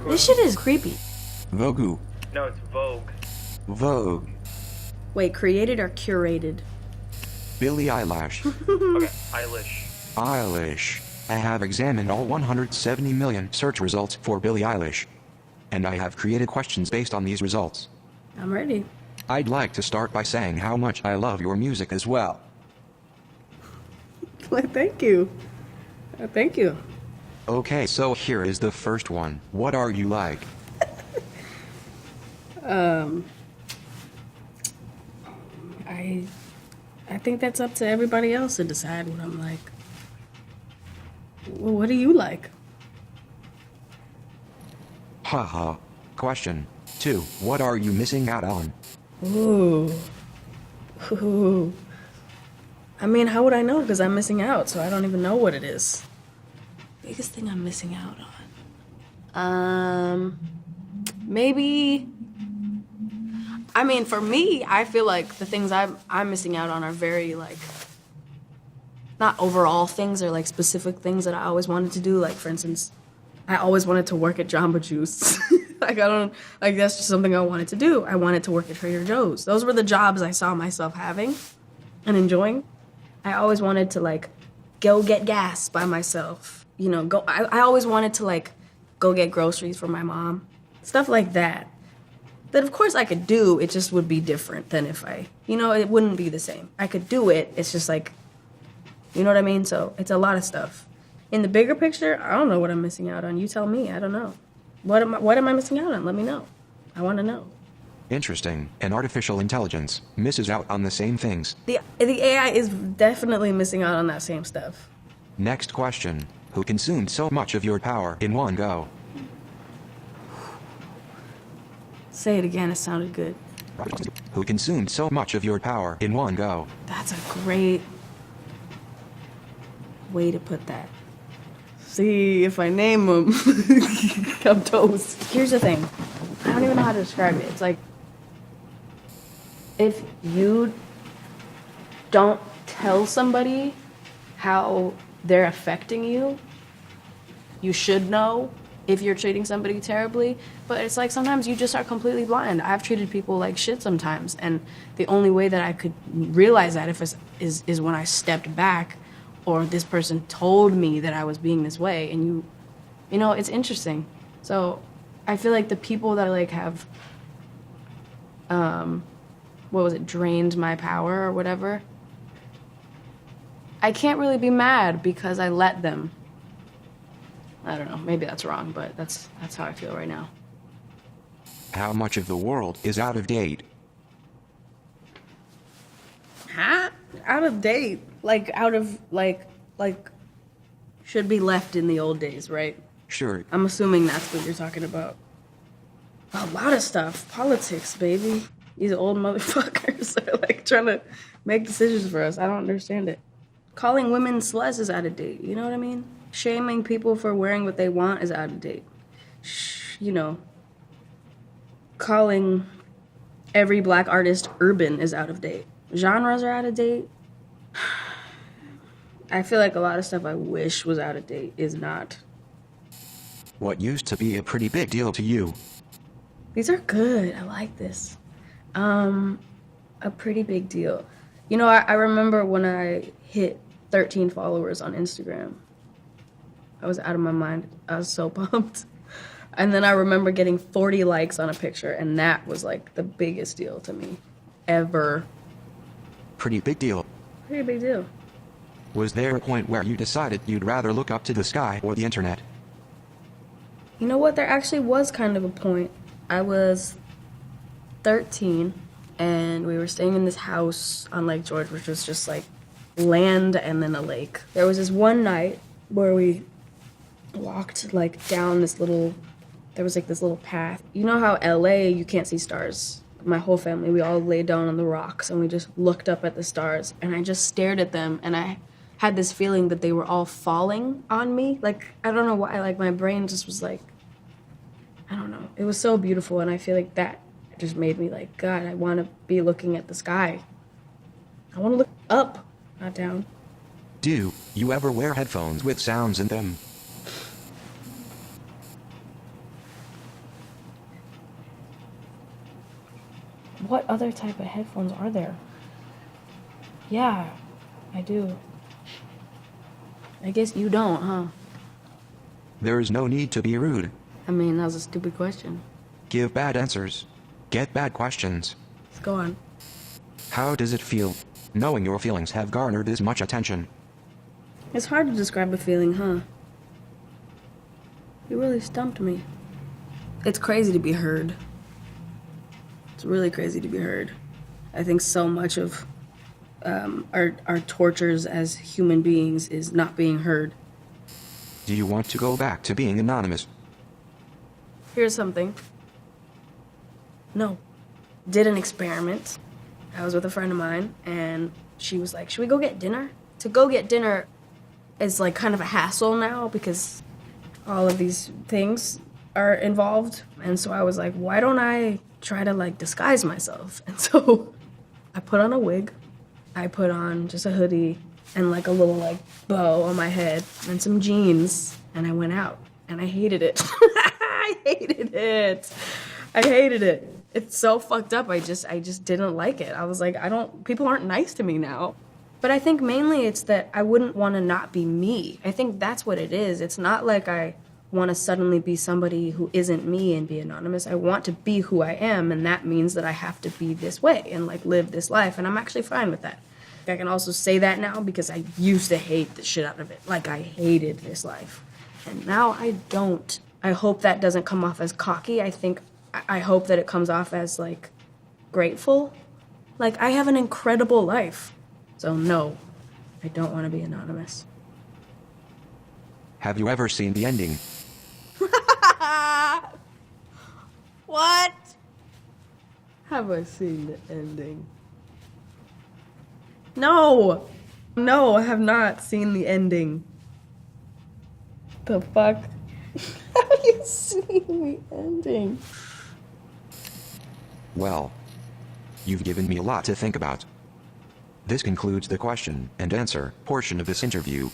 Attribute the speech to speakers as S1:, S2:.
S1: This shit is creepy.
S2: Vogue.
S3: No, it's Vogue.
S2: Vogue.
S1: Wait, created or curated?
S2: Billiaillish.
S3: Okay, Eilish.
S2: Eilish. I have examined all 170 million search results for Billiaillish. And I have created questions based on these results.
S1: I'm ready.
S2: I'd like to start by saying how much I love your music as well.
S1: Well, thank you. Thank you.
S2: Okay, so here is the first one. What are you like?
S1: I think that's up to everybody else to decide what I'm like. Well, what do you like?
S2: Haha. Question 2. What are you missing out on?
S1: Ooh. Ooh. I mean, how would I know? Because I'm missing out, so I don't even know what it is. Biggest thing I'm missing out on. Maybe. I mean, for me, I feel like the things I'm missing out on are very, like, not overall things, or like specific things that I always wanted to do. Like, for instance, I always wanted to work at Jamba Juice. That's just something I wanted to do. I wanted to work at Trader Joe's. Those were the jobs I saw myself having and enjoying. I always wanted to, like, go get gas by myself. You know, I always wanted to, like, go get groceries for my mom. Stuff like that. That, of course, I could do. It just would be different than if it wouldn't be the same. I could do it. It's just, like, you know what I mean? So it's a lot of stuff. In the bigger picture, I don't know what I'm missing out on. You tell me. I don't know. What am I missing out on? Let me know. I want to know.
S2: Interesting. And artificial intelligence misses out on the same things.
S1: The AI is definitely missing out on that same stuff.
S2: Next question. Who consumed so much of your power in one go?
S1: Say it again. It sounded good.
S2: Who consumed so much of your power in one go?
S1: That's a great way to put that. See, if I name them, I'm toast. Here's the thing. I don't even know how to describe it. It's like, if you don't tell somebody how they're affecting you, you should know if you're treating somebody terribly. But it's like sometimes you just are completely blind. I've treated people like shit sometimes, and the only way that I could realize that is when I stepped back, or this person told me that I was being this way. And you know, it's interesting. So I feel like the people that like have, drained my power or whatever, I can't really be mad because I let them. I don't know, maybe that's wrong, but that's how I feel right now.
S2: How much of the world is out of date?
S1: Huh? Out of date? Like, out of, like, should be left in the old days, right?
S2: Sure.
S1: I'm assuming that's what you're talking about. A lot of stuff. Politics, baby. These old motherfuckers are, like, trying to make decisions for us. I don't understand it. Calling women sluts is out of date, you know what I mean? Shaming people for wearing what they want is out of date. You know, calling every black artist urban is out of date. Genres are out of date. I feel like a lot of stuff I wish was out of date is not.
S2: What used to be a pretty big deal to you?
S1: These are good. I like this. A pretty big deal. You know, I remember when I hit 13 followers on Instagram. I was out of my mind. I was so pumped. And then I remember getting 40 likes on a picture, and that was like the biggest deal to me ever.
S2: Pretty big deal.
S1: Pretty big deal.
S2: Was there a point where you decided you'd rather look up to the sky or the internet?
S1: You know what? There actually was kind of a point. I was 13, and we were staying in this house on Lake George, which was just like land and then a lake. There was this one night where we walked like down this little, there was like this little path. You know how LA, you can't see stars. My whole family, we all laid down on the rocks and we just looked up at the stars, and I just stared at them, and I had this feeling that they were all falling on me. Like, I don't know why, like my brain just was like, I don't know. It was so beautiful, and I feel like that just made me like, God, I want to be looking at the sky. I want to look up, not down.
S2: Do you ever wear headphones with sounds in them?
S1: What other type of headphones are there? Yeah, I do. I guess you don't, huh?
S2: There is no need to be rude.
S1: I mean, that was a stupid question.
S2: Give bad answers. Get bad questions.
S1: Let's go on.
S2: How does it feel, knowing your feelings have garnered this much attention?
S1: It's hard to describe a feeling, huh? You really stumped me. It's crazy to be heard. It's really crazy to be heard. I think so much of our tortures as human beings is not being heard.
S2: Do you want to go back to being anonymous?
S1: Here's something. No. Did an experiment. I was with a friend of mine, and she was like, should we go get dinner? To go get dinner is like kind of a hassle now because all of these things are involved. And so I was like, why don't I try to like disguise myself? And so I put on a wig. I put on just a hoodie and like a little like bow on my head and some jeans, and I went out, and I hated it. I hated it. I hated it. It's so fucked up. I just didn't like it. I was like, people aren't nice to me now. But I think mainly it's that I wouldn't want to not be me. I think that's what it is. It's not like I want to suddenly be somebody who isn't me and be anonymous. I want to be who I am, and that means that I have to be this way and like live this life, and I'm actually fine with that. I can also say that now because I used to hate the shit out of it. Like, I hated this life. And now I don't. I hope that doesn't come off as cocky. I hope that it comes off as, like, grateful. Like, I have an incredible life. So, no, I don't want to be anonymous.
S2: Have you ever seen the ending?
S1: What? Have I seen the ending? No! No, I have not seen the ending. The fuck? Have you seen the ending?
S2: Well, you've given me a lot to think about. This concludes the question and answer portion of this interview.